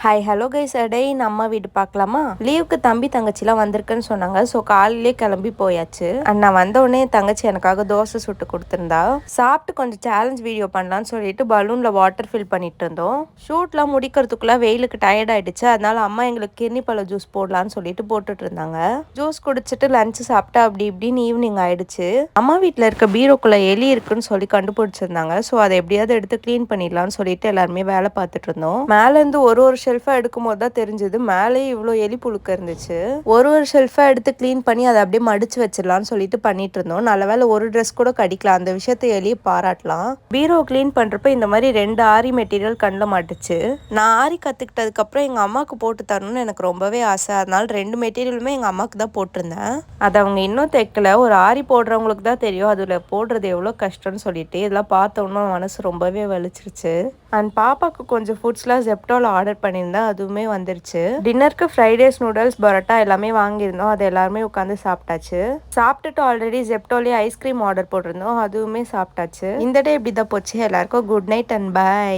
Hi hello guys டே நம்ம வீடு பார்க்கலாமா? லீவுக்கு தம்பி தங்கச்சிலாம் வந்திருக்குன்னு சொன்னாங்க. ஸோ காலையிலே கிளம்பி போயாச்சு. நான் வந்த உடனே தங்கச்சி எனக்காக தோசை சுட்டு கொடுத்துருந்தா. சாப்பிட்டு கொஞ்சம் சேலஞ்ச் வீடியோ பண்ணலான்னு சொல்லிட்டு பலூன்ல வாட்டர் ஃபில் பண்ணிட்டு இருந்தோம். ஷூட்லாம் முடிக்கிறதுக்குள்ள வெயிலுக்கு டயர்ட் ஆயிடுச்சு. அதனால அம்மா எங்களுக்கு கிர்னி பழ ஜூஸ் போடலான்னு சொல்லிட்டு போட்டுட்டு இருந்தாங்க. ஜூஸ் குடிச்சிட்டு லஞ்ச் சாப்பிட்டு அப்படி இப்படின்னு ஈவினிங் ஆயிடுச்சு. அம்மா வீட்டில் இருக்க பீரோக்குள்ள எலி இருக்குன்னு சொல்லி கண்டுபிடிச்சிருந்தாங்க. ஸோ அதை எப்படியாவது எடுத்து கிளீன் பண்ணிடலாம்னு சொல்லிட்டு எல்லாருமே வேலை பார்த்துட்டு இருந்தோம். மேல இருந்து ஒரு ஷெல்ஃபா எடுக்கும் போது தான் தெரிஞ்சது மேலே இவ்வளோ எலி புழுக்க இருந்துச்சு. ஒரு ஷெல்ஃபா எடுத்து கிளீன் பண்ணி அதை அப்படியே மடிச்சு வச்சிடலாம்னு சொல்லிட்டு பண்ணிட்டு இருந்தோம். நல்ல வேலை ஒரு ட்ரெஸ் கூட கடிக்கலாம். அந்த விஷயத்தை எலியை பாராட்டலாம். பீரோ கிளீன் பண்றப்ப இந்த மாதிரி 2 ஆரி மெட்டீரியல் கண்ணில் மாட்டுச்சு. நான் ஆரி கத்துக்கிட்டதுக்கு அப்புறம் எங்க அம்மாவுக்கு போட்டு தரணும்னு எனக்கு ரொம்பவே ஆசை. அதனால 2 மெட்டீரியலுமே எங்க அம்மாவுக்கு தான் போட்டிருந்தேன். அதை அவங்க இன்னும் தைக்கல. ஒரு ஆரி போடுறவங்களுக்கு தான் தெரியும் அதுல போடுறது எவ்வளோ கஷ்டம்னு சொல்லிட்டு. இதெல்லாம் பார்த்தோன்னா மனசு ரொம்பவே வலிச்சிருச்சு. அண்ட் பாப்பாக்கு கொஞ்சம் ஃபுட்ஸ்லாம் ஜெப்டோல ஆர்டர் பண்ணியிருந்தேன். அதுவுமே வந்துருச்சு. டின்னருக்கு ஃப்ரைட் ரைஸ், நூடுல்ஸ், பரோட்டா எல்லாமே வாங்கியிருந்தோம். அது எல்லாருமே உட்காந்து சாப்பிட்டாச்சு. சாப்பிட்டுட்டு ஆல்ரெடி ஜெப்டோலேயே ஐஸ்கிரீம் ஆர்டர் போட்டிருந்தோம். அதுவுமே சாப்பிட்டாச்சு. இந்த டே இப்படி தான் போச்சு. எல்லாருக்கும் குட் நைட் அண்ட் பை.